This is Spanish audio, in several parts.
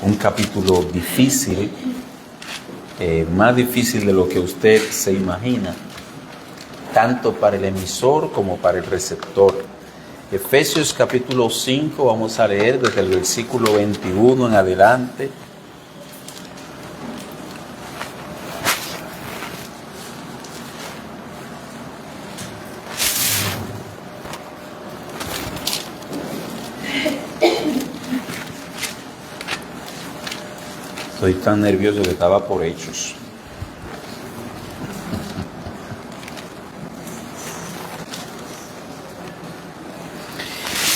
un capítulo difícil, más difícil de lo que usted se imagina, tanto para el emisor como para el receptor. Efesios capítulo 5, vamos a leer desde el versículo 21 en adelante. Estoy tan nervioso que estaba por hechos.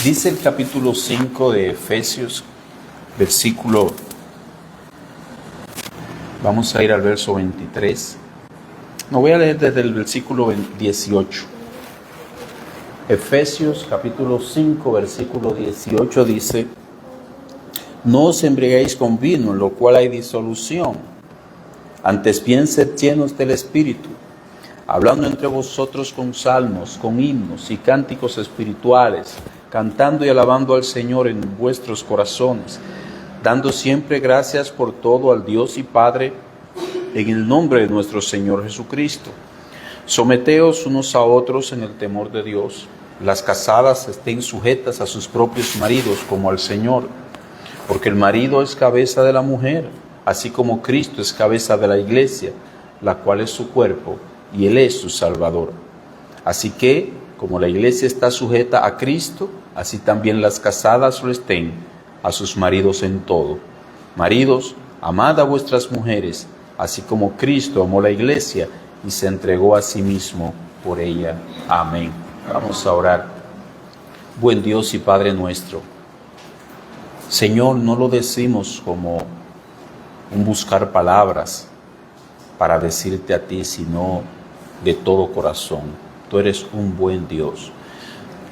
Dice el capítulo 5 de Efesios, versículo, vamos a ir al verso 23. No, voy a leer desde el versículo 18. Efesios capítulo 5, versículo 18 dice: no os embriaguéis con vino, en lo cual hay disolución. Antes bien sed llenos del Espíritu, hablando entre vosotros con salmos, con himnos y cánticos espirituales, cantando y alabando al Señor en vuestros corazones, dando siempre gracias por todo al Dios y Padre, en el nombre de nuestro Señor Jesucristo. Someteos unos a otros en el temor de Dios. Las casadas estén sujetas a sus propios maridos como al Señor, porque el marido es cabeza de la mujer, así como Cristo es cabeza de la iglesia, la cual es su cuerpo, y Él es su Salvador. Así que, como la iglesia está sujeta a Cristo, así también las casadas lo estén a sus maridos en todo. Maridos, amad a vuestras mujeres, así como Cristo amó la iglesia y se entregó a sí mismo por ella. Amén. Vamos a orar. Buen Dios y Padre nuestro, Señor, no lo decimos como un buscar palabras para decirte a ti, sino de todo corazón. Tú eres un buen Dios.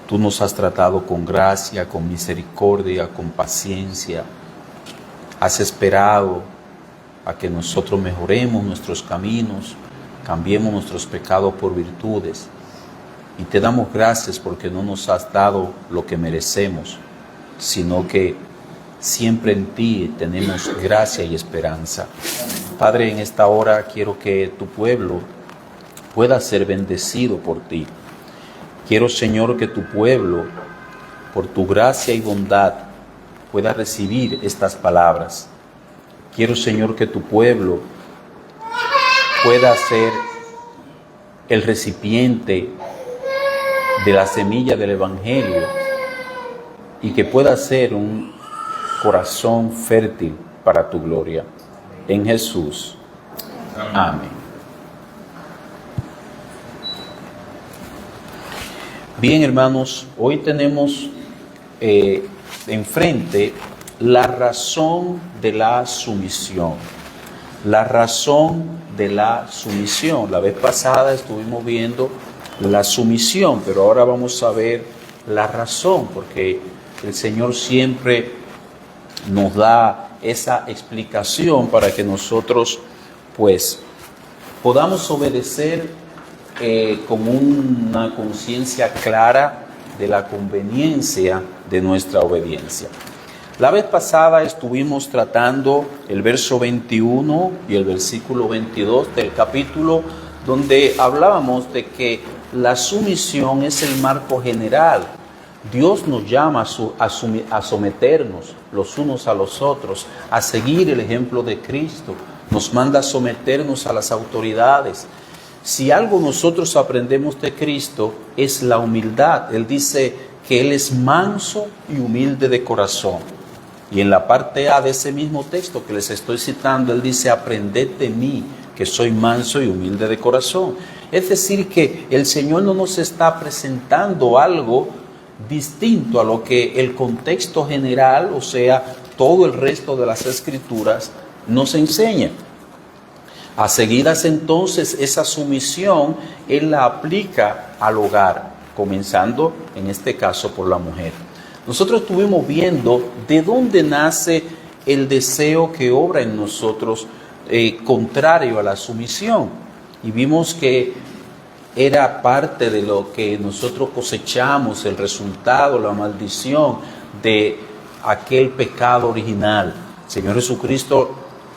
Tú nos has tratado con gracia, con misericordia, con paciencia. Has esperado a que nosotros mejoremos nuestros caminos, cambiemos nuestros pecados por virtudes. Y te damos gracias porque no nos has dado lo que merecemos, sino que siempre en ti tenemos gracia y esperanza. Padre, en esta hora quiero que tu pueblo pueda ser bendecido por ti. Quiero, Señor, que tu pueblo, por tu gracia y bondad, pueda recibir estas palabras. Quiero, Señor, que tu pueblo pueda ser el recipiente de la semilla del Evangelio y que pueda ser un corazón fértil para tu gloria. En Jesús. Amén. Bien, hermanos, hoy tenemos enfrente la razón de la sumisión. La razón de la sumisión. La vez pasada estuvimos viendo la sumisión, pero ahora vamos a ver la razón, porque el Señor siempre nos da esa explicación para que nosotros pues podamos obedecer con una conciencia clara de la conveniencia de nuestra obediencia. La vez pasada estuvimos tratando el verso 21 y el versículo 22 del capítulo, donde hablábamos de que la sumisión es el marco general. Dios nos llama a someternos los unos a los otros, a seguir el ejemplo de Cristo. Nos manda a someternos a las autoridades. Si algo nosotros aprendemos de Cristo es la humildad. Él dice que Él es manso y humilde de corazón. Y en la parte A de ese mismo texto que les estoy citando, Él dice: aprended de mí, que soy manso y humilde de corazón. Es decir, que el Señor no nos está presentando algo distinto a lo que el contexto general, o sea, todo el resto de las Escrituras, nos enseña. A seguidas entonces esa sumisión Él la aplica al hogar, comenzando en este caso por la mujer. Nosotros estuvimos viendo de dónde nace el deseo que obra en nosotros contrario a la sumisión, y vimos que era parte de lo que nosotros cosechamos, el resultado, la maldición de aquel pecado original. Señor Jesucristo,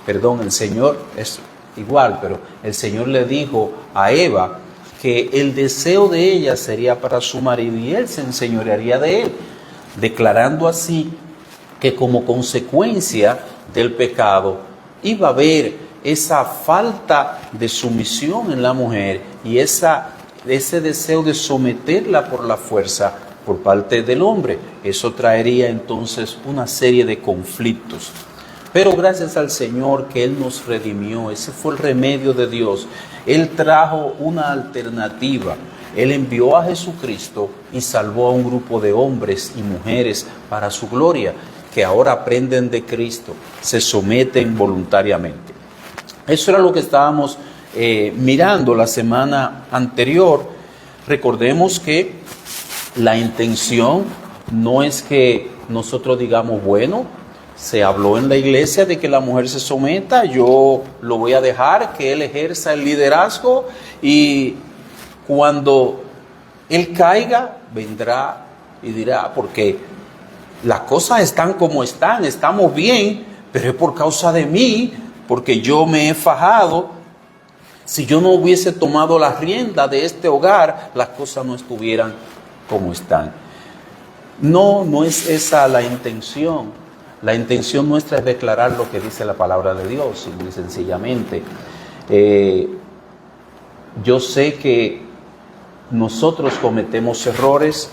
perdón, el Señor es igual, pero el Señor le dijo a Eva que el deseo de ella sería para su marido y él se enseñorearía de él, declarando así que como consecuencia del pecado iba a haber esa falta de sumisión en la mujer y ese deseo de someterla por la fuerza por parte del hombre. Eso traería entonces una serie de conflictos. Pero gracias al Señor que Él nos redimió, ese fue el remedio de Dios. Él trajo una alternativa. Él envió a Jesucristo y salvó a un grupo de hombres y mujeres para su gloria, que ahora aprenden de Cristo, se someten voluntariamente. Eso era lo que estábamos mirando la semana anterior. Recordemos que la intención no es que nosotros digamos, bueno, se habló en la iglesia de que la mujer se someta, yo lo voy a dejar que él ejerza el liderazgo y cuando él caiga, vendrá y dirá, porque las cosas están como están, estamos bien, pero es por causa de mí, porque yo me he fajado. Si yo no hubiese tomado la rienda de este hogar, las cosas no estuvieran como están. No es esa la intención. La intención nuestra es declarar lo que dice la palabra de Dios, muy sencillamente. Yo sé que nosotros cometemos errores,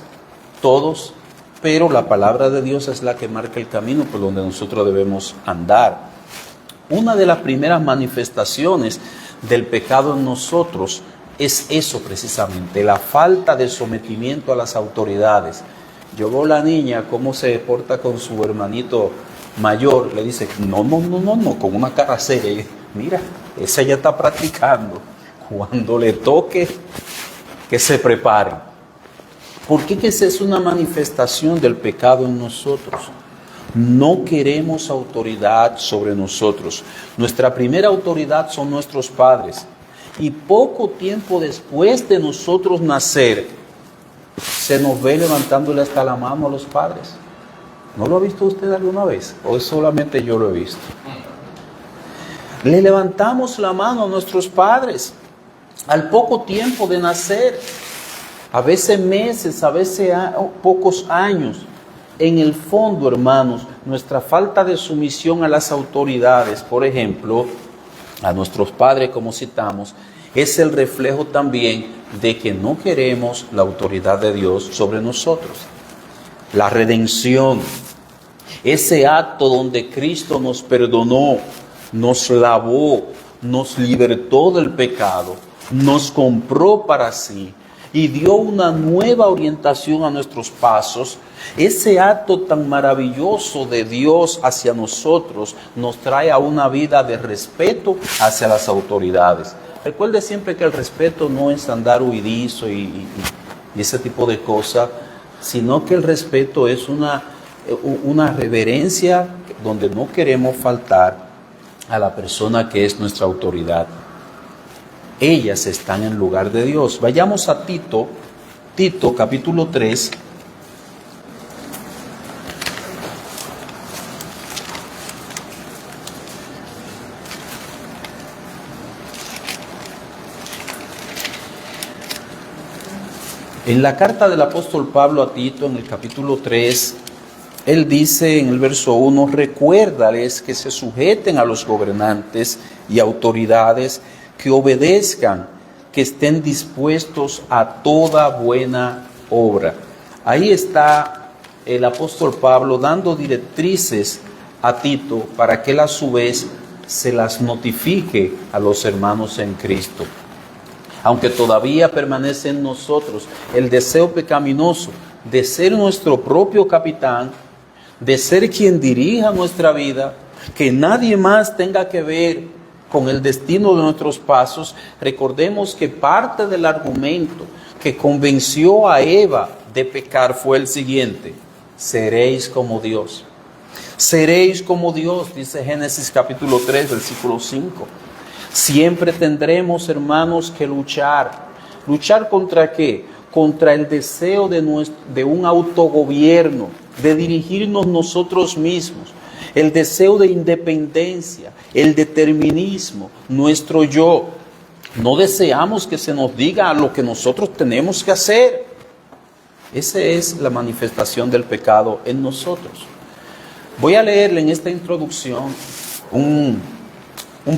todos, pero la palabra de Dios es la que marca el camino por donde nosotros debemos andar. Una de las primeras manifestaciones del pecado en nosotros es eso precisamente, la falta de sometimiento a las autoridades. Yo veo a la niña cómo se porta con su hermanito mayor, le dice, no, con una cara seria. Y, mira, esa ya está practicando. Cuando le toque, que se preparen. ¿Por qué? Que esa es una manifestación del pecado en nosotros. No queremos autoridad sobre nosotros. Nuestra primera autoridad son nuestros padres. Y poco tiempo después de nosotros nacer, se nos ve levantándole hasta la mano a los padres. ¿No lo ha visto usted alguna vez? ¿O solamente yo lo he visto? Le levantamos la mano a nuestros padres al poco tiempo de nacer. A veces meses, a veces pocos años. En el fondo, hermanos, nuestra falta de sumisión a las autoridades, por ejemplo, a nuestros padres, como citamos, es el reflejo también de que no queremos la autoridad de Dios sobre nosotros. La redención, ese acto donde Cristo nos perdonó, nos lavó, nos libertó del pecado, nos compró para sí y dio una nueva orientación a nuestros pasos. Ese acto tan maravilloso de Dios hacia nosotros nos trae a una vida de respeto hacia las autoridades. Recuerde siempre que el respeto no es andar huidizo y ese tipo de cosas, sino que el respeto es una reverencia donde no queremos faltar a la persona que es nuestra autoridad. Ellas están en lugar de Dios. Vayamos a Tito capítulo 3. En la carta del apóstol Pablo a Tito, en el capítulo 3, él dice en el verso 1, recuérdales que se sujeten a los gobernantes y autoridades, que obedezcan, que estén dispuestos a toda buena obra. Ahí está el apóstol Pablo dando directrices a Tito para que él a su vez se las notifique a los hermanos en Cristo. Aunque todavía permanece en nosotros el deseo pecaminoso de ser nuestro propio capitán, de ser quien dirija nuestra vida, que nadie más tenga que ver con el destino de nuestros pasos, recordemos que parte del argumento que convenció a Eva de pecar fue el siguiente: seréis como Dios. Seréis como Dios, dice Génesis capítulo 3, versículo 5. Siempre tendremos, hermanos, que luchar. ¿Luchar contra qué? Contra el deseo de un autogobierno, de dirigirnos nosotros mismos. el deseo de independencia, el determinismo, nuestro yo. No deseamos que se nos diga lo que nosotros tenemos que hacer. Esa es la manifestación del pecado en nosotros. Voy a leerle en esta introducción un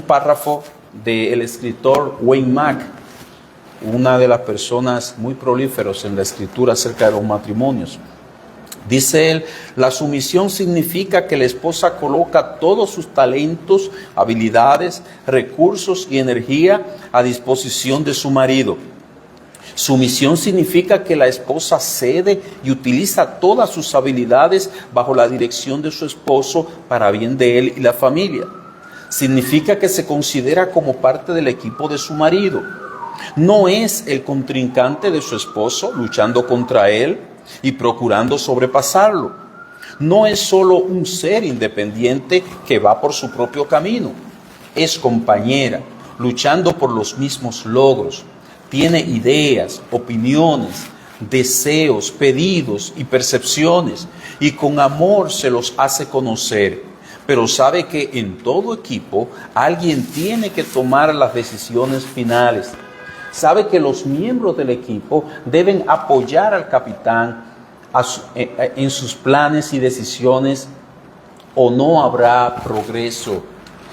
párrafo del escritor Wayne Mack, una de las personas muy prolíferas en la escritura acerca de los matrimonios. Dice él: la sumisión significa que la esposa coloca todos sus talentos, habilidades, recursos y energía a disposición de su marido. Sumisión significa que la esposa cede y utiliza todas sus habilidades bajo la dirección de su esposo para bien de él y la familia. Significa que se considera como parte del equipo de su marido. No es el contrincante de su esposo luchando contra él y procurando sobrepasarlo. No es solo un ser independiente que va por su propio camino. Es compañera, luchando por los mismos logros. Tiene ideas, opiniones, deseos, pedidos y percepciones, y con amor se los hace conocer. Pero sabe que en todo equipo alguien tiene que tomar las decisiones finales. Sabe que los miembros del equipo deben apoyar al capitán en sus planes y decisiones, o no habrá progreso,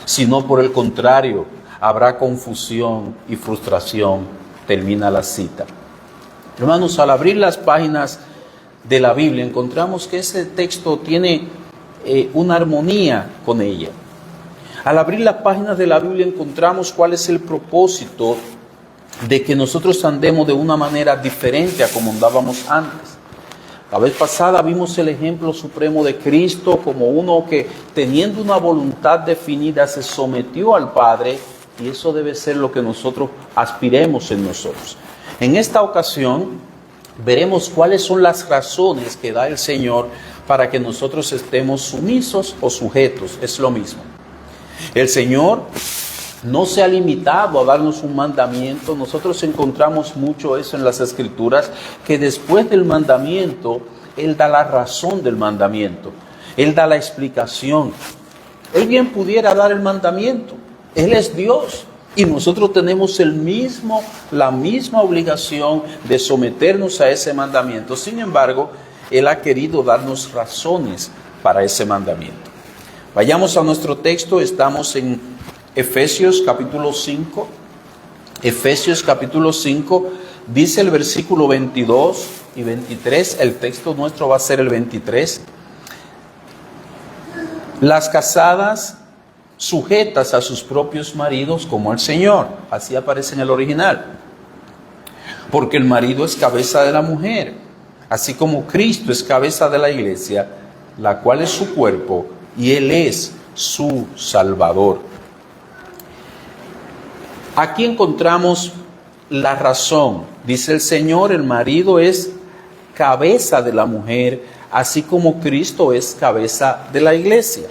sino por el contrario, habrá confusión y frustración. Termina la cita. Hermanos, al abrir las páginas de la Biblia, encontramos que ese texto tiene una armonía con ella. Al abrir las páginas de la Biblia encontramos cuál es el propósito de que nosotros andemos de una manera diferente a como andábamos antes. La vez pasada vimos el ejemplo supremo de Cristo como uno que, teniendo una voluntad definida, se sometió al Padre, y eso debe ser lo que nosotros aspiremos en nosotros. En esta ocasión veremos cuáles son las razones que da el Señor para que nosotros estemos sumisos o sujetos. Es lo mismo. El Señor no se ha limitado a darnos un mandamiento. Nosotros encontramos mucho eso en las Escrituras, que después del mandamiento, Él da la razón del mandamiento. Él da la explicación. Él bien pudiera dar el mandamiento. Él es Dios y nosotros tenemos la misma obligación de someternos a ese mandamiento. Sin embargo, Él ha querido darnos razones para ese mandamiento. Vayamos a nuestro texto. Estamos en Efesios capítulo 5. Efesios capítulo 5, dice el versículo 22 y 23. El texto nuestro va a ser el 23. Las casadas sujetas a sus propios maridos como al Señor. Así aparece en el original. Porque el marido es cabeza de la mujer, así como Cristo es cabeza de la iglesia, la cual es su cuerpo, y Él es su Salvador. Aquí encontramos la razón. Dice el Señor: el marido es cabeza de la mujer, así como Cristo es cabeza de la iglesia.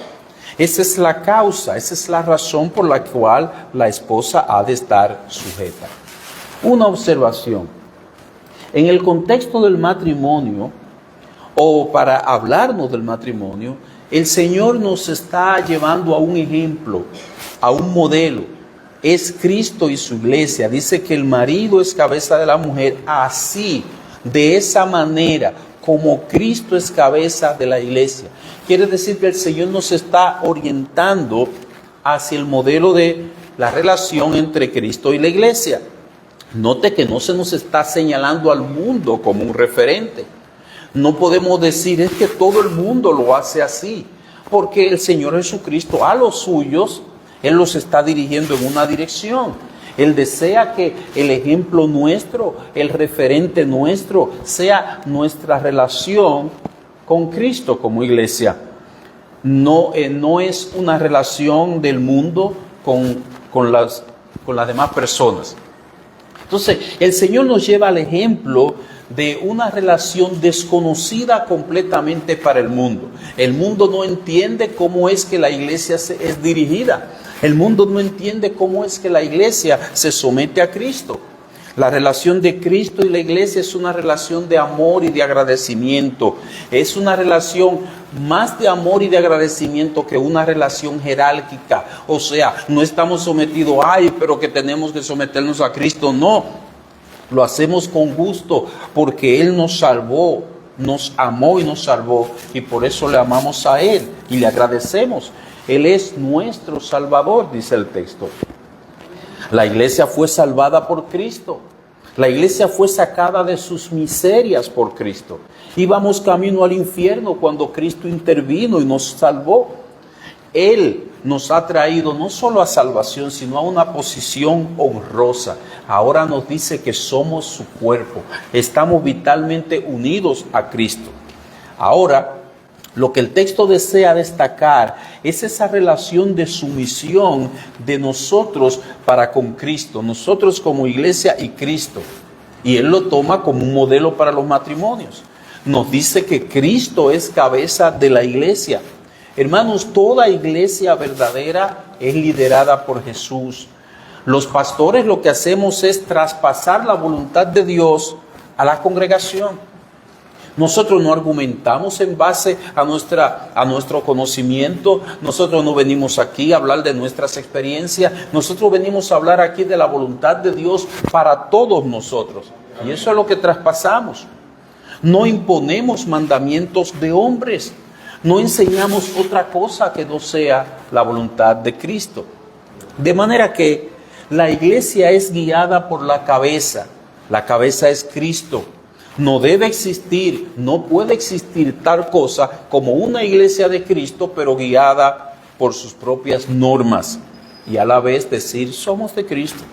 Esa es la causa, esa es la razón por la cual la esposa ha de estar sujeta. Una observación. En el contexto del matrimonio, o para hablarnos del matrimonio, el Señor nos está llevando a un ejemplo, a un modelo. Es Cristo y su iglesia. Dice que el marido es cabeza de la mujer, así, de esa manera, como Cristo es cabeza de la iglesia. Quiere decir que el Señor nos está orientando hacia el modelo de la relación entre Cristo y la iglesia. Note que no se nos está señalando al mundo como un referente. No podemos decir es que todo el mundo lo hace así, porque el Señor Jesucristo a los suyos, Él los está dirigiendo en una dirección. Él desea que el ejemplo nuestro, el referente nuestro, sea nuestra relación con Cristo como iglesia. No es una relación del mundo con las demás personas. Entonces, el Señor nos lleva al ejemplo de una relación desconocida completamente para el mundo. El mundo no entiende cómo es que la iglesia es dirigida. El mundo no entiende cómo es que la iglesia se somete a Cristo. La relación de Cristo y la iglesia es una relación de amor y de agradecimiento. Es una relación más de amor y de agradecimiento que una relación jerárquica. O sea, no estamos sometidos, pero que tenemos que someternos a Cristo. No, lo hacemos con gusto porque Él nos salvó, nos amó y nos salvó. Y por eso le amamos a Él y le agradecemos. Él es nuestro Salvador, dice el texto. La iglesia fue salvada por Cristo. La iglesia fue sacada de sus miserias por Cristo. Íbamos camino al infierno cuando Cristo intervino y nos salvó. Él nos ha traído no solo a salvación, sino a una posición honrosa. Ahora nos dice que somos su cuerpo. Estamos vitalmente unidos a Cristo. Ahora, lo que el texto desea destacar es esa relación de sumisión de nosotros para con Cristo, nosotros como iglesia y Cristo. Y Él lo toma como un modelo para los matrimonios. Nos dice que Cristo es cabeza de la iglesia. Hermanos, toda iglesia verdadera es liderada por Jesús. Los pastores lo que hacemos es traspasar la voluntad de Dios a la congregación. Nosotros no argumentamos en base a nuestro conocimiento. Nosotros no venimos aquí a hablar de nuestras experiencias. Nosotros venimos a hablar aquí de la voluntad de Dios para todos nosotros. Y eso es lo que traspasamos. No imponemos mandamientos de hombres. No enseñamos otra cosa que no sea la voluntad de Cristo. De manera que la iglesia es guiada por la cabeza. La cabeza es Cristo. No debe existir, no puede existir tal cosa como una iglesia de Cristo, pero guiada por sus propias normas. Y a la vez decir, somos de Cristo.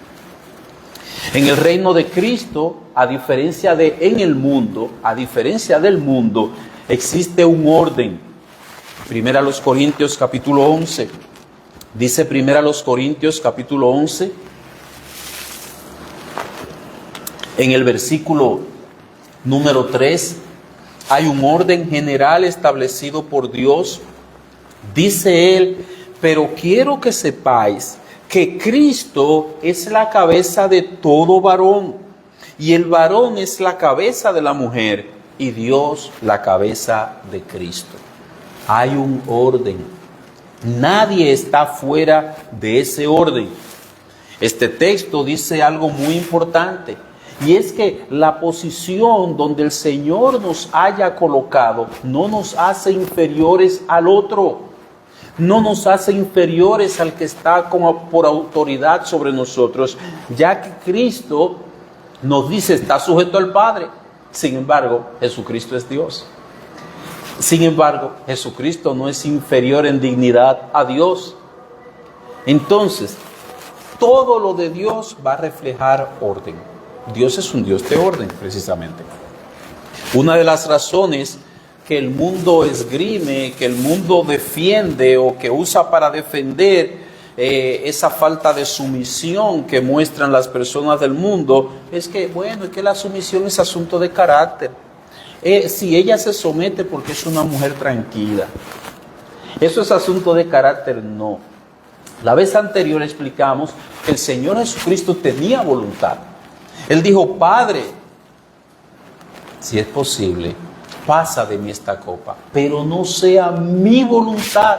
En el reino de Cristo, a diferencia del mundo, existe un orden. Primera a los Corintios capítulo 11. Dice Primera a los Corintios capítulo 11. En el versículo número 3, hay un orden general establecido por Dios. Dice Él, pero quiero que sepáis que Cristo es la cabeza de todo varón, y el varón es la cabeza de la mujer, y Dios la cabeza de Cristo. Hay un orden. Nadie está fuera de ese orden. Este texto dice algo muy importante. Y es que la posición donde el Señor nos haya colocado no nos hace inferiores al otro. No nos hace inferiores al que está por autoridad sobre nosotros, ya que Cristo nos dice está sujeto al Padre. Sin embargo, Jesucristo es Dios. Sin embargo, Jesucristo no es inferior en dignidad a Dios. Entonces, todo lo de Dios va a reflejar orden. Dios es un Dios de orden, precisamente. Una de las razones que el mundo esgrime, que el mundo defiende o que usa para defender esa falta de sumisión que muestran las personas del mundo, es que la sumisión es asunto de carácter. Si ella se somete porque es una mujer tranquila, eso es asunto de carácter, no. La vez anterior explicamos que el Señor Jesucristo tenía voluntad. Él dijo, Padre, si es posible, pasa de mí esta copa, pero no sea mi voluntad,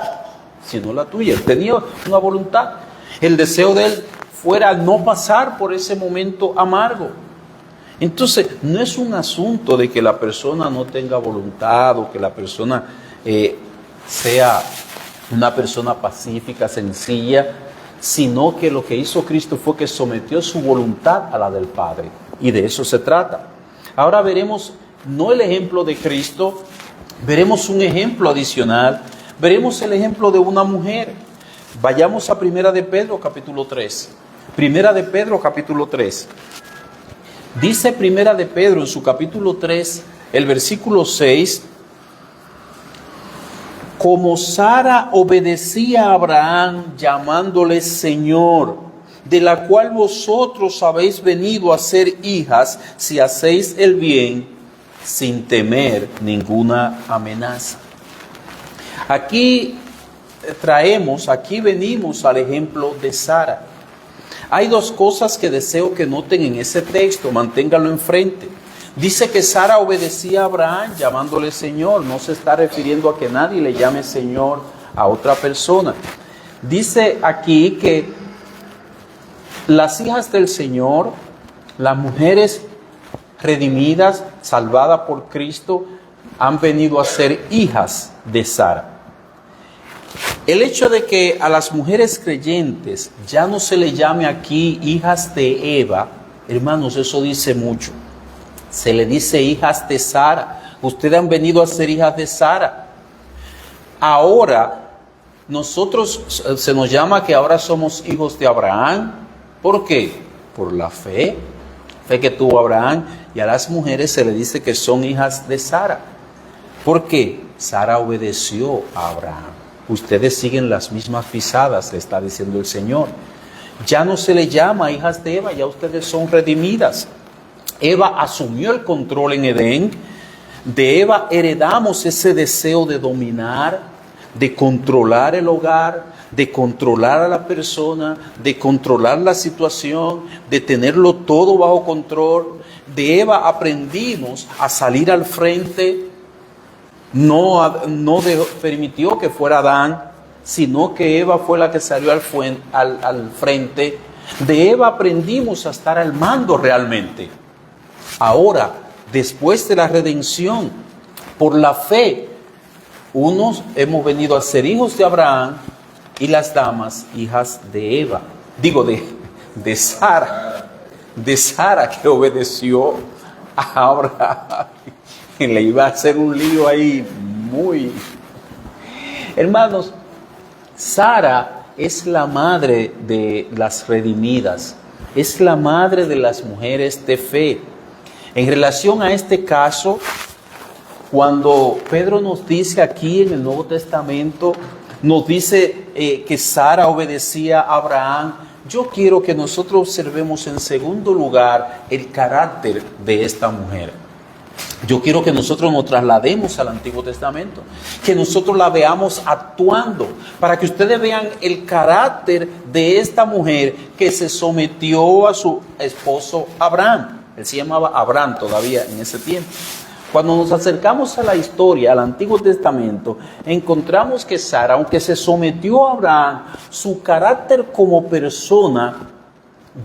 sino la tuya. Él tenía una voluntad. El deseo de Él fuera no pasar por ese momento amargo. Entonces, no es un asunto de que la persona no tenga voluntad o que la persona sea una persona pacífica, sencilla, sino que lo que hizo Cristo fue que sometió su voluntad a la del Padre. Y de eso se trata. Ahora veremos no el ejemplo de Cristo, veremos un ejemplo adicional, veremos el ejemplo de una mujer. Vayamos a Primera de Pedro capítulo 3. Primera de Pedro capítulo 3. Dice Primera de Pedro en su capítulo 3, el versículo 6, como Sara obedecía a Abraham llamándole Señor, de la cual vosotros habéis venido a ser hijas si hacéis el bien sin temer ninguna amenaza. Aquí venimos al ejemplo de Sara. Hay dos cosas que deseo que noten en ese texto, manténganlo enfrente. Dice que Sara obedecía a Abraham llamándole Señor. No se está refiriendo a que nadie le llame Señor a otra persona. Dice aquí que las hijas del Señor, las mujeres redimidas, salvadas por Cristo, han venido a ser hijas de Sara. El hecho de que a las mujeres creyentes ya no se le llame aquí hijas de Eva, hermanos, eso dice mucho. Se le dice hijas de Sara. Ustedes han venido a ser hijas de Sara. Ahora, nosotros se nos llama que ahora somos hijos de Abraham. ¿Por qué? Por la fe que tuvo Abraham. Y a las mujeres se le dice que son hijas de Sara. ¿Por qué? Sara obedeció a Abraham. Ustedes siguen las mismas pisadas, le está diciendo el Señor. Ya no se le llama hijas de Eva, ya ustedes son redimidas. Eva asumió el control en Edén. De Eva heredamos ese deseo de dominar, de controlar el hogar, de controlar a la persona, de controlar la situación, de tenerlo todo bajo control. De Eva aprendimos a salir al frente. No permitió que fuera Adán, sino que Eva fue la que salió al frente. De Eva aprendimos a estar al mando realmente. Ahora, después de la redención, por la fe, unos hemos venido a ser hijos de Abraham y las damas hijas de Eva. Digo, de Sara. De Sara, que obedeció a Abraham. Y le iba a hacer un lío ahí muy... Hermanos, Sara es la madre de las redimidas. Es la madre de las mujeres de fe. En relación a este caso, cuando Pedro nos dice aquí en el Nuevo Testamento, nos dice que Sara obedecía a Abraham, yo quiero que nosotros observemos en segundo lugar el carácter de esta mujer. Yo quiero que nosotros nos traslademos al Antiguo Testamento, que nosotros la veamos actuando, para que ustedes vean el carácter de esta mujer que se sometió a su esposo Abraham. Él se llamaba Abraham todavía en ese tiempo. Cuando nos acercamos a la historia, al Antiguo Testamento, encontramos que Sara, aunque se sometió a Abraham, su carácter como persona,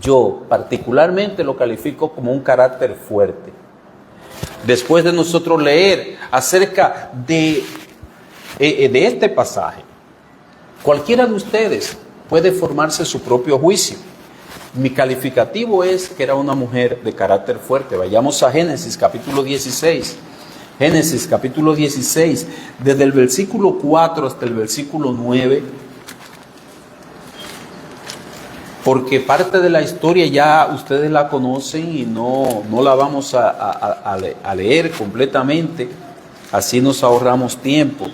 yo particularmente lo califico como un carácter fuerte. Después de nosotros leer acerca de este pasaje, cualquiera de ustedes puede formarse su propio juicio. Mi calificativo es que era una mujer de carácter fuerte. Vayamos a Génesis capítulo 16. Génesis capítulo 16, desde el versículo 4 hasta el versículo 9. Porque parte de la historia ya ustedes la conocen y no la vamos a leer completamente. Así nos ahorramos tiempo.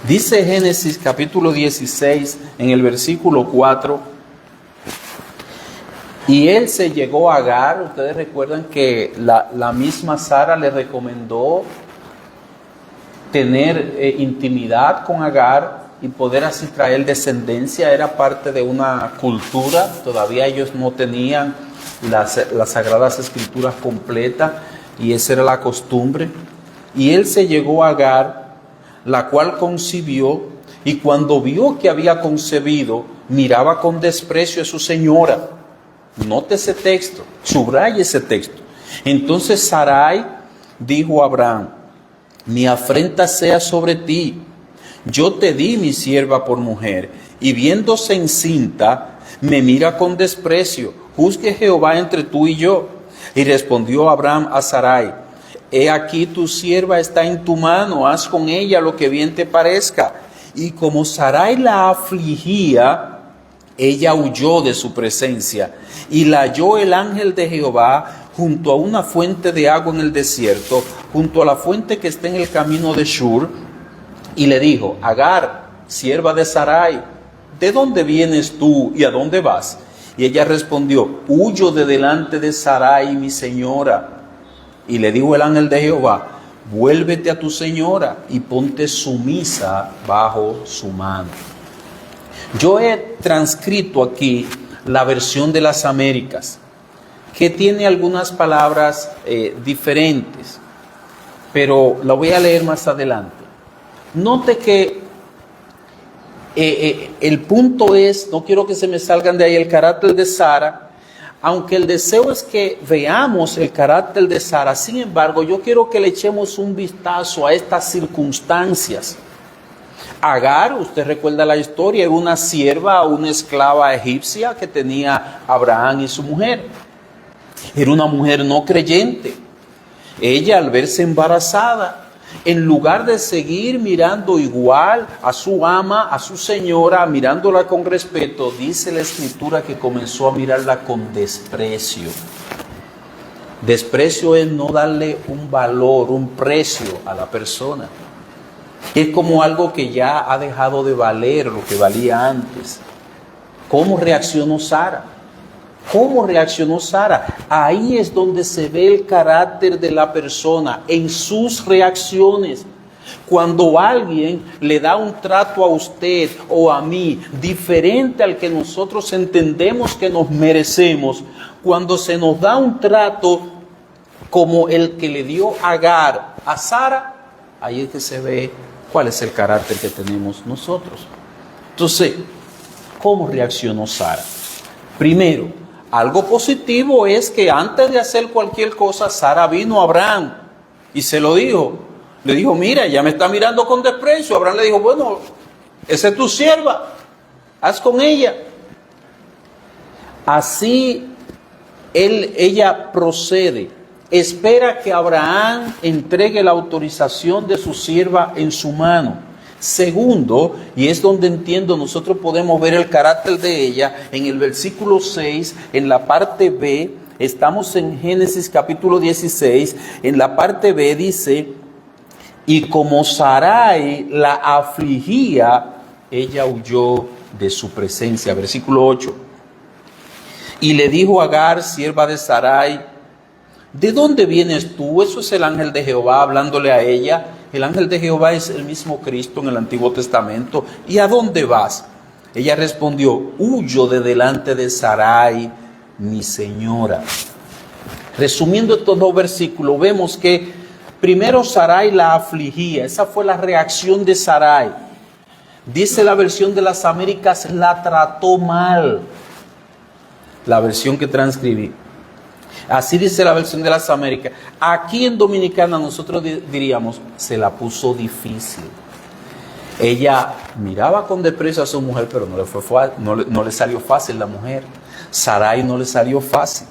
Dice Génesis capítulo 16 en el versículo 4. Y él se llegó a Agar. Ustedes recuerdan que la misma Sara le recomendó tener intimidad con Agar y poder así traer descendencia. Era parte de una cultura. Todavía ellos no tenían las Sagradas Escrituras completas y esa era la costumbre. Y él se llegó a Agar, la cual concibió, y cuando vio que había concebido, miraba con desprecio a su señora. Note ese texto, subraye ese texto. Entonces Sarai dijo a Abraham: mi afrenta sea sobre ti. Yo te di mi sierva por mujer, y viéndose encinta, me mira con desprecio. Juzgue Jehová entre tú y yo. Y respondió Abraham a Sarai: he aquí tu sierva está en tu mano, haz con ella lo que bien te parezca. Y como Sarai la afligía, ella huyó de su presencia, y la halló el ángel de Jehová junto a una fuente de agua en el desierto, junto a la fuente que está en el camino de Shur, y le dijo: Agar, sierva de Sarai, ¿de dónde vienes tú y a dónde vas? Y ella respondió: huyo de delante de Sarai, mi señora. Y le dijo el ángel de Jehová: vuélvete a tu señora y ponte sumisa bajo su mano. Yo he transcrito aquí la versión de las Américas, que tiene algunas palabras diferentes, pero la voy a leer más adelante. Note que el punto es, no quiero que se me salgan de ahí, el carácter de Sara. Aunque el deseo es que veamos el carácter de Sara, sin embargo, yo quiero que le echemos un vistazo a estas circunstancias. Agar, usted recuerda la historia, era una sierva, una esclava egipcia que tenía Abraham y su mujer. Era una mujer no creyente. Ella, al verse embarazada, en lugar de seguir mirando igual a su ama, a su señora, mirándola con respeto, dice la Escritura que comenzó a mirarla con desprecio. Desprecio es no darle un valor, un precio a la persona. Es como algo que ya ha dejado de valer lo que valía antes. ¿Cómo reaccionó Sara? ¿Cómo reaccionó Sara? Ahí es donde se ve el carácter de la persona, en sus reacciones. Cuando alguien le da un trato a usted o a mí diferente al que nosotros entendemos que nos merecemos, cuando se nos da un trato como el que le dio Agar a Sara, ahí es que se ve cuál es el carácter que tenemos nosotros. Entonces, ¿cómo reaccionó Sara? Primero, algo positivo es que antes de hacer cualquier cosa, Sara vino a Abraham y se lo dijo. Le dijo, mira, ella me está mirando con desprecio. Abraham le dijo, bueno, esa es tu sierva, haz con ella. Así ella procede. Espera que Abraham entregue la autorización de su sierva en su mano. Segundo, y es donde entiendo nosotros podemos ver el carácter de ella, en el versículo 6, en la parte B, estamos en Génesis capítulo 16, en la parte B dice, y como Sarai la afligía, ella huyó de su presencia. Versículo 8, y le dijo a Agar, sierva de Sarai, ¿de dónde vienes tú? Eso es el ángel de Jehová hablándole a ella. El ángel de Jehová es el mismo Cristo en el Antiguo Testamento. ¿Y a dónde vas? Ella respondió, huyo de delante de Sarai, mi señora. Resumiendo estos dos versículos, vemos que primero Sarai la afligía. Esa fue la reacción de Sarai. Dice la versión de las Américas, la trató mal. La versión que transcribí. Así dice la versión de las Américas. Aquí en Dominicana nosotros diríamos, se la puso difícil. Ella miraba con desprecio a su mujer, pero no le salió fácil la mujer. Sarai no le salió fácil.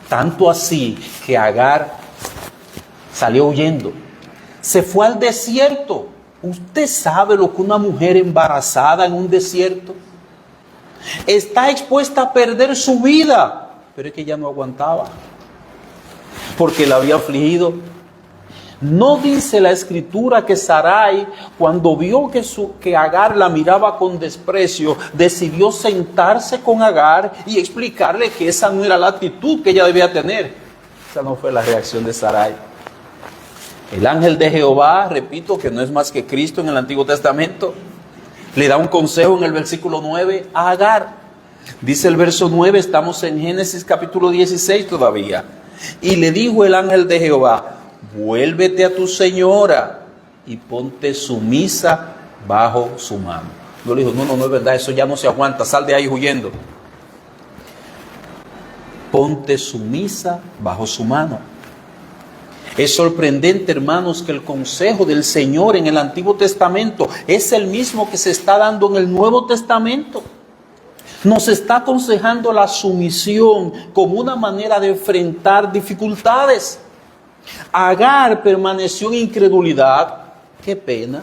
Tanto así que Agar salió huyendo. Se fue al desierto. ¿Usted sabe lo que una mujer embarazada en un desierto? Está expuesta a perder su vida. Pero es que ella no aguantaba, porque la había afligido. No dice la Escritura que Sarai, cuando vio que Agar la miraba con desprecio, decidió sentarse con Agar y explicarle que esa no era la actitud que ella debía tener. Esa no fue la reacción de Sarai. El ángel de Jehová, repito, que no es más que Cristo en el Antiguo Testamento, le da un consejo en el versículo 9 a Agar. Dice el verso 9, estamos en Génesis capítulo 16 todavía. Y le dijo el ángel de Jehová, vuélvete a tu señora y ponte sumisa bajo su mano. Yo le digo, no es verdad, eso ya no se aguanta, sal de ahí huyendo. Ponte sumisa bajo su mano. Es sorprendente, hermanos, que el consejo del Señor en el Antiguo Testamento es el mismo que se está dando en el Nuevo Testamento. Nos está aconsejando la sumisión como una manera de enfrentar dificultades. Agar permaneció en incredulidad. Qué pena.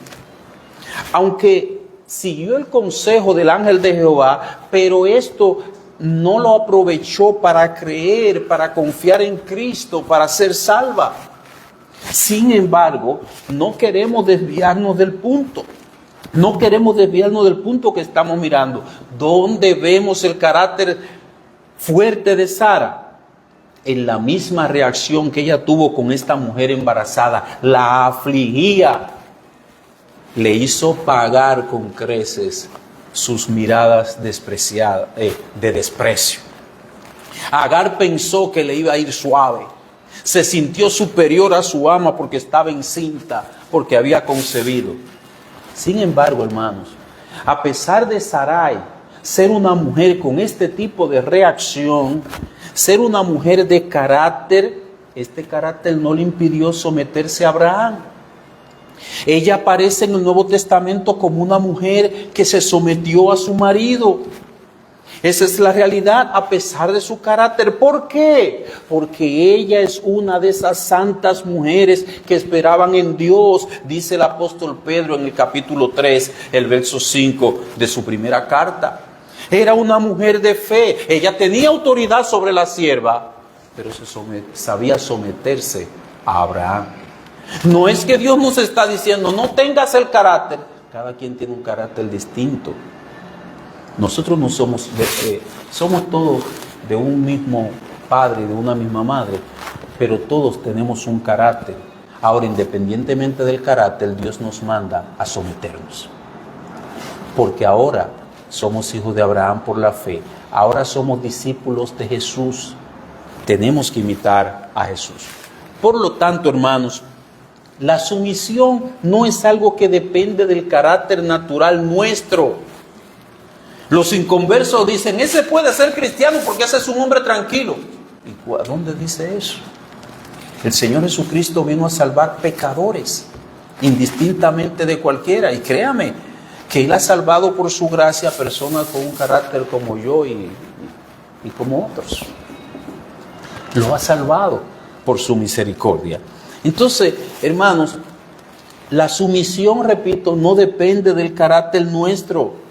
Aunque siguió el consejo del ángel de Jehová, pero esto no lo aprovechó para creer, para confiar en Cristo, para ser salva. Sin embargo, no queremos desviarnos del punto. No queremos desviarnos del punto que estamos mirando. ¿Dónde vemos el carácter fuerte de Sara? En la misma reacción que ella tuvo con esta mujer embarazada. La afligía. Le hizo pagar con creces sus miradas despreciadas, de desprecio. Agar pensó que le iba a ir suave. Se sintió superior a su ama porque estaba encinta, porque había concebido. Sin embargo, hermanos, a pesar de Sarai ser una mujer con este tipo de reacción, ser una mujer de carácter, este carácter no le impidió someterse a Abraham. Ella aparece en el Nuevo Testamento como una mujer que se sometió a su marido. Esa es la realidad a pesar de su carácter. ¿Por qué? Porque ella es una de esas santas mujeres que esperaban en Dios, dice el apóstol Pedro en el capítulo 3, el verso 5 de su primera carta. Era una mujer de fe. Ella tenía autoridad sobre la sierva, pero sabía someterse a Abraham. No es que Dios nos está diciendo, no tengas el carácter. Cada quien tiene un carácter distinto. Nosotros no somos todos de un mismo padre, de una misma madre, pero todos tenemos un carácter. Ahora, independientemente del carácter, Dios nos manda a someternos. Porque ahora somos hijos de Abraham por la fe. Ahora somos discípulos de Jesús. Tenemos que imitar a Jesús. Por lo tanto, hermanos, la sumisión no es algo que depende del carácter natural nuestro. Los inconversos dicen, ese puede ser cristiano porque ese es un hombre tranquilo. ¿Y a dónde dice eso? El Señor Jesucristo vino a salvar pecadores, indistintamente de cualquiera. Y créame, que Él ha salvado por su gracia a personas con un carácter como yo y como otros. Lo ha salvado por su misericordia. Entonces, hermanos, la sumisión, repito, no depende del carácter nuestro.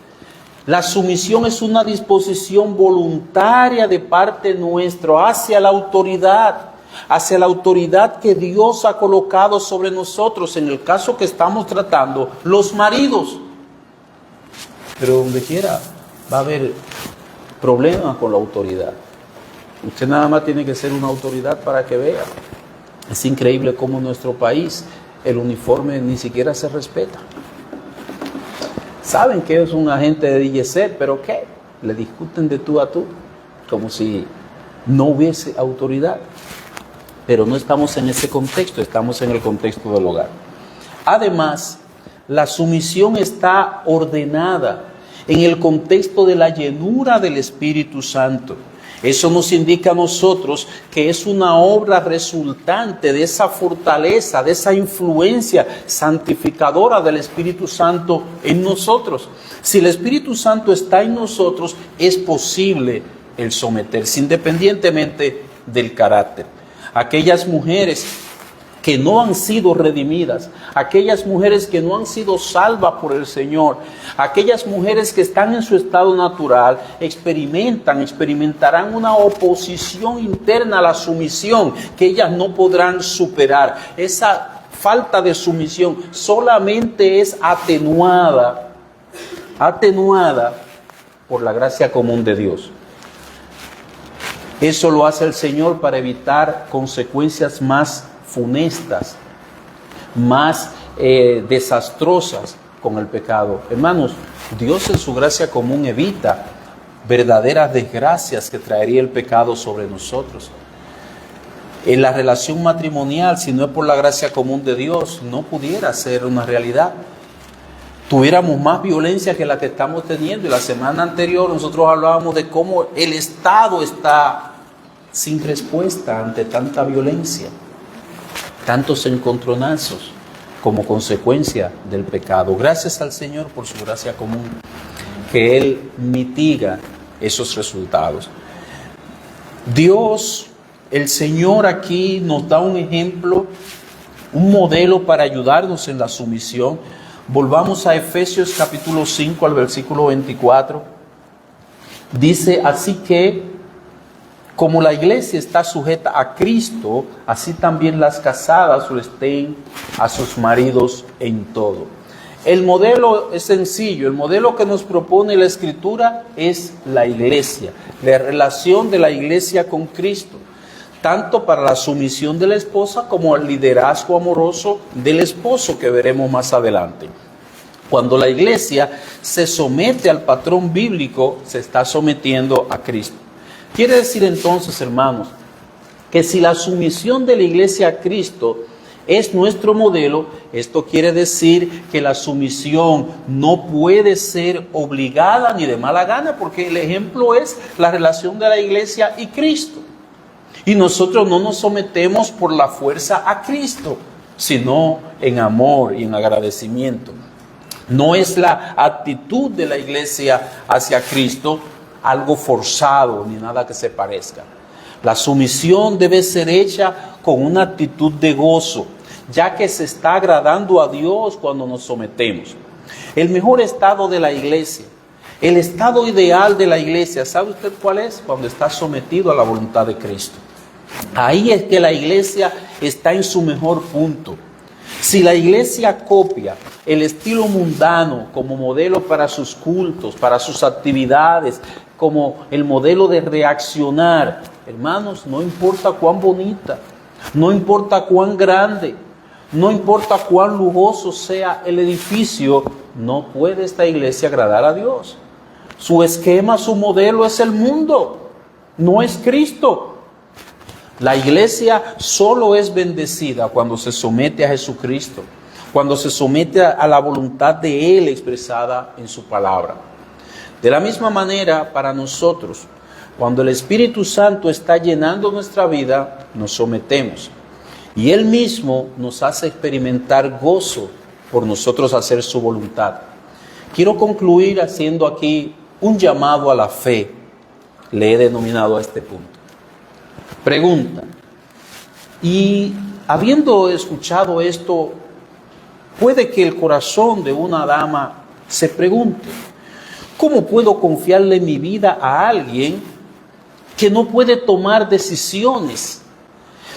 La sumisión es una disposición voluntaria de parte nuestra hacia la autoridad que Dios ha colocado sobre nosotros. En el caso que estamos tratando, los maridos. Pero donde quiera va a haber problemas con la autoridad. Usted nada más tiene que ser una autoridad para que vea. Es increíble cómo en nuestro país el uniforme ni siquiera se respeta. Saben que es un agente de DGC, pero ¿qué? Le discuten de tú a tú, como si no hubiese autoridad. Pero no estamos en ese contexto, estamos en el contexto del hogar. Además, la sumisión está ordenada en el contexto de la llenura del Espíritu Santo. Eso nos indica a nosotros que es una obra resultante de esa fortaleza, de esa influencia santificadora del Espíritu Santo en nosotros. Si el Espíritu Santo está en nosotros, es posible el someterse, independientemente del carácter. Aquellas mujeres que no han sido redimidas, aquellas mujeres que no han sido salvas por el Señor, aquellas mujeres que están en su estado natural, experimentarán una oposición interna a la sumisión que ellas no podrán superar. Esa falta de sumisión solamente es atenuada por la gracia común de Dios. Eso lo hace el Señor para evitar consecuencias más funestas, más desastrosas con el pecado. Hermanos, Dios en su gracia común evita verdaderas desgracias que traería el pecado sobre nosotros. En la relación matrimonial, si no es por la gracia común de Dios, no pudiera ser una realidad. Tuviéramos más violencia que la que estamos teniendo. Y la semana anterior nosotros hablábamos de cómo el Estado está sin respuesta ante tanta violencia, tantos encontronazos como consecuencia del pecado. Gracias al Señor por su gracia común, que Él mitiga esos resultados. Dios, el Señor aquí nos da un ejemplo, un modelo para ayudarnos en la sumisión. Volvamos a Efesios capítulo 5 al versículo 24. Dice, así que como la iglesia está sujeta a Cristo, así también las casadas lo estén a sus maridos en todo. El modelo es sencillo, el modelo que nos propone la Escritura es la iglesia, la relación de la iglesia con Cristo, tanto para la sumisión de la esposa como el liderazgo amoroso del esposo que veremos más adelante. Cuando la iglesia se somete al patrón bíblico, se está sometiendo a Cristo. Quiere decir entonces, hermanos, que si la sumisión de la iglesia a Cristo es nuestro modelo, esto quiere decir que la sumisión no puede ser obligada ni de mala gana, porque el ejemplo es la relación de la iglesia y Cristo. Y nosotros no nos sometemos por la fuerza a Cristo, sino en amor y en agradecimiento. No es la actitud de la iglesia hacia Cristo algo forzado ni nada que se parezca. La sumisión debe ser hecha con una actitud de gozo, ya que se está agradando a Dios cuando nos sometemos. El mejor estado de la iglesia, el estado ideal de la iglesia, ¿sabe usted cuál es? Cuando está sometido a la voluntad de Cristo. Ahí es que la iglesia está en su mejor punto. Si la iglesia copia el estilo mundano como modelo para sus cultos, para sus actividades, como el modelo de reaccionar, hermanos, no importa cuán bonita, no importa cuán grande, no importa cuán lujoso sea el edificio, no puede esta iglesia agradar a Dios. Su esquema, su modelo es el mundo, no es Cristo. La iglesia solo es bendecida cuando se somete a Jesucristo, cuando se somete a la voluntad de Él expresada en su palabra. De la misma manera, para nosotros, cuando el Espíritu Santo está llenando nuestra vida, nos sometemos. Y Él mismo nos hace experimentar gozo por nosotros hacer su voluntad. Quiero concluir haciendo aquí un llamado a la fe. Le he denominado a este punto. Pregunta. Y habiendo escuchado esto, puede que el corazón de una dama se pregunte: ¿cómo puedo confiarle mi vida a alguien que no puede tomar decisiones?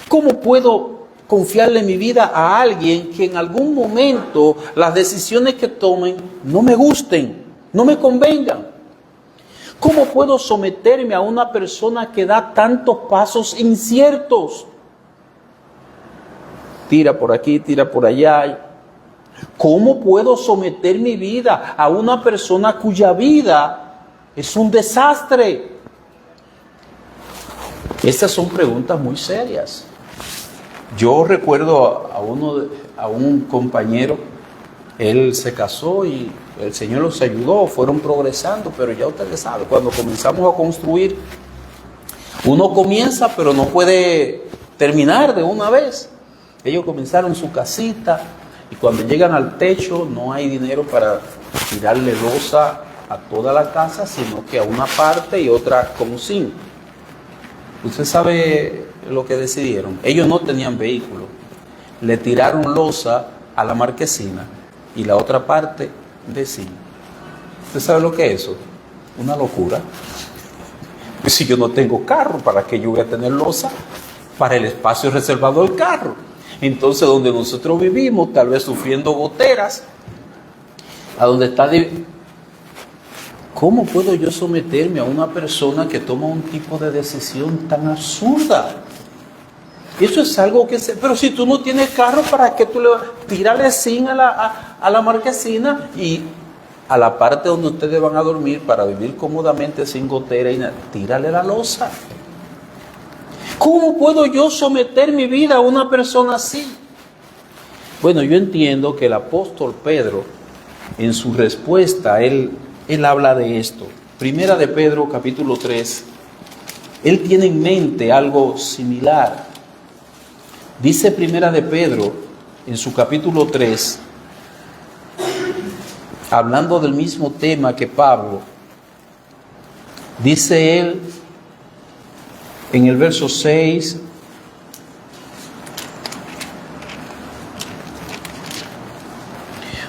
¿Cómo puedo confiarle mi vida a alguien que en algún momento las decisiones que tomen no me gusten, no me convengan? ¿Cómo puedo someterme a una persona que da tantos pasos inciertos? Tira por aquí, tira por allá. ¿Cómo puedo someter mi vida a una persona cuya vida es un desastre? Estas son preguntas muy serias. Yo recuerdo a un compañero, él se casó y el Señor los ayudó, fueron progresando, pero ya ustedes saben, cuando comenzamos a construir, uno comienza pero no puede terminar de una vez. Ellos comenzaron su casita y cuando llegan al techo no hay dinero para tirarle losa a toda la casa, sino que a una parte y otra con zinc. Usted sabe lo que decidieron. Ellos no tenían vehículo. Le tiraron losa a la marquesina y la otra parte de zinc. ¿Usted sabe lo que es eso? Una locura. Pues si yo no tengo carro, ¿para qué yo voy a tener losa? Para el espacio reservado del carro. Entonces, donde nosotros vivimos, tal vez sufriendo goteras, a donde está... ¿Cómo puedo yo someterme a una persona que toma un tipo de decisión tan absurda? Eso es algo que se... Pero si tú no tienes carro, ¿para qué tú le tírale zinc a la marquesina y a la parte donde ustedes van a dormir para vivir cómodamente sin gotera y nada? Tírale la losa. ¿Cómo puedo yo someter mi vida a una persona así? Bueno, yo entiendo que el apóstol Pedro, en su respuesta, él habla de esto. Primera de Pedro, capítulo 3. Él tiene en mente algo similar. Dice Primera de Pedro, en su capítulo 3, hablando del mismo tema que Pablo, dice él, en el verso 6,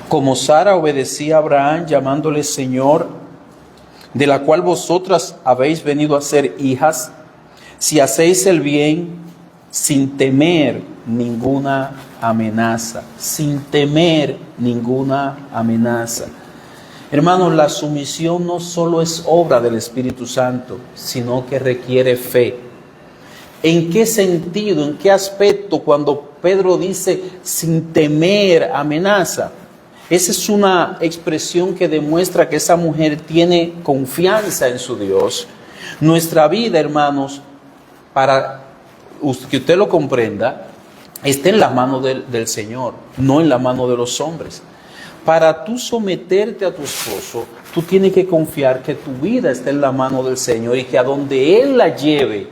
como Sara obedecía a Abraham llamándole Señor, de la cual vosotras habéis venido a ser hijas, si hacéis el bien sin temer ninguna amenaza, sin temer ninguna amenaza. Hermanos, la sumisión no solo es obra del Espíritu Santo, sino que requiere fe. ¿En qué sentido, en qué aspecto cuando Pedro dice sin temer amenaza? Esa es una expresión que demuestra que esa mujer tiene confianza en su Dios. Nuestra vida, hermanos, para que usted lo comprenda, está en las manos del Señor, no en la mano de los hombres. Para tú someterte a tu esposo, tú tienes que confiar que tu vida está en la mano del Señor y que a donde Él la lleve,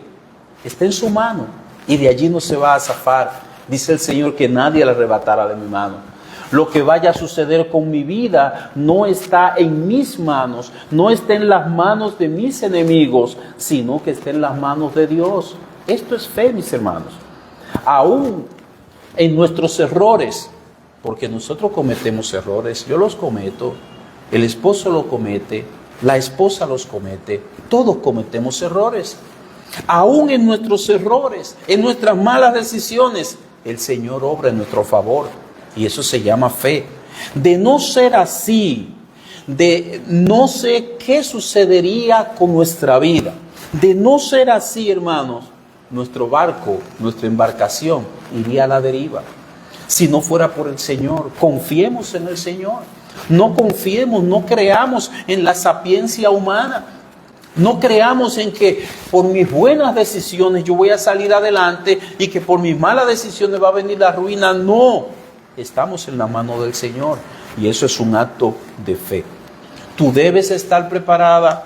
está en su mano y de allí no se va a zafar. Dice el Señor que nadie la arrebatará de mi mano. Lo que vaya a suceder con mi vida no está en mis manos, no está en las manos de mis enemigos, sino que está en las manos de Dios. Esto es fe, mis hermanos. Aún en nuestros errores, porque nosotros cometemos errores, yo los cometo, el esposo lo comete, la esposa los comete, todos cometemos errores. Aún en nuestros errores, en nuestras malas decisiones, el Señor obra en nuestro favor. Y eso se llama fe. De no ser así, de no sé qué sucedería con nuestra vida. De no ser así, hermanos, nuestro barco, nuestra embarcación iría a la deriva. Si no fuera por el Señor, confiemos en el Señor. No confiemos, no creamos en la sapiencia humana. No creamos en que por mis buenas decisiones yo voy a salir adelante y que por mis malas decisiones va a venir la ruina. No. Estamos en la mano del Señor y eso es un acto de fe. Tú debes estar preparada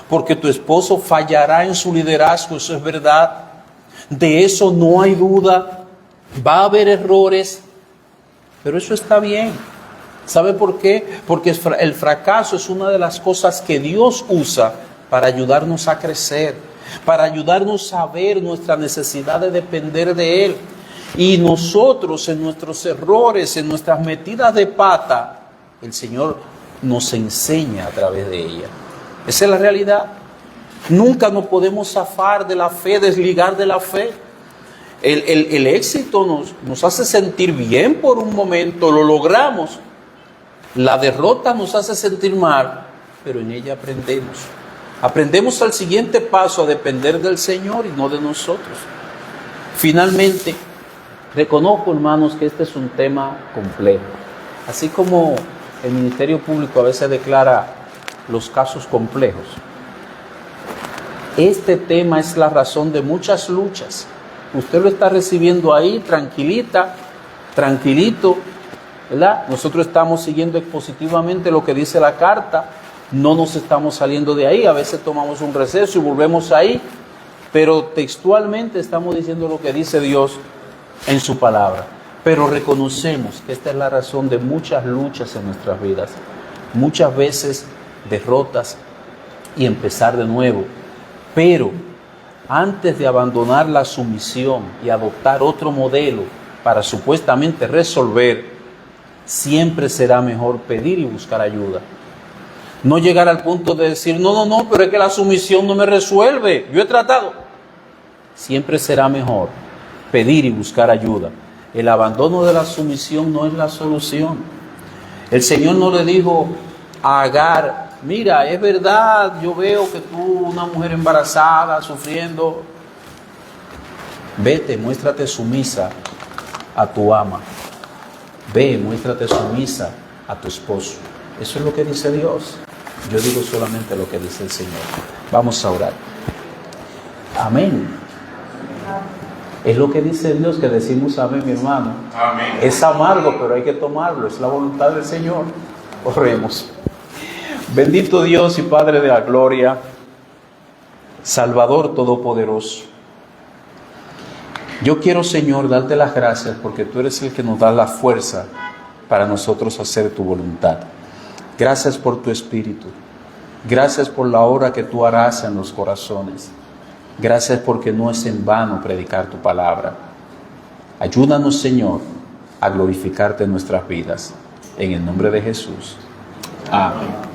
porque tu esposo fallará en su liderazgo, eso es verdad. De eso no hay duda. Va a haber errores, pero eso está bien. ¿Sabe por qué? Porque el fracaso es una de las cosas que Dios usa para ayudarnos a crecer, para ayudarnos a ver nuestra necesidad de depender de Él. Y nosotros en nuestros errores, en nuestras metidas de pata, el Señor nos enseña a través de ella. Esa es la realidad. Nunca nos podemos zafar de la fe, desligar de la fe. El éxito nos hace sentir bien por un momento, lo logramos. La derrota nos hace sentir mal, pero en ella aprendemos. Aprendemos al siguiente paso a depender del Señor y no de nosotros. Finalmente, reconozco, hermanos, que este es un tema complejo. Así como el Ministerio Público a veces declara los casos complejos, este tema es la razón de muchas luchas. Usted lo está recibiendo ahí, tranquilita, tranquilito, ¿verdad? Nosotros estamos siguiendo expositivamente lo que dice la carta, no nos estamos saliendo de ahí, a veces tomamos un receso y volvemos ahí, pero textualmente estamos diciendo lo que dice Dios en su palabra. Pero reconocemos que esta es la razón de muchas luchas en nuestras vidas, muchas veces derrotas y empezar de nuevo. Pero antes de abandonar la sumisión y adoptar otro modelo para supuestamente resolver, siempre será mejor pedir y buscar ayuda. No llegar al punto de decir, no, pero es que la sumisión no me resuelve, yo he tratado. Siempre será mejor pedir y buscar ayuda. El abandono de la sumisión no es la solución. El Señor no le dijo a Agar, mira, es verdad, yo veo que tú, una mujer embarazada, sufriendo, vete, muéstrate sumisa a tu ama. Ve, muéstrate sumisa a tu esposo. Eso es lo que dice Dios. Yo digo solamente lo que dice el Señor. Vamos a orar. Amén. Es lo que dice Dios, que decimos amén, mi hermano. Amén. Es amargo, pero hay que tomarlo. Es la voluntad del Señor. Oremos. Bendito Dios y Padre de la gloria, Salvador todopoderoso. Yo quiero, Señor, darte las gracias porque tú eres el que nos da la fuerza para nosotros hacer tu voluntad. Gracias por tu Espíritu. Gracias por la obra que tú harás en los corazones. Gracias porque no es en vano predicar tu palabra. Ayúdanos, Señor, a glorificarte en nuestras vidas. En el nombre de Jesús. Amén.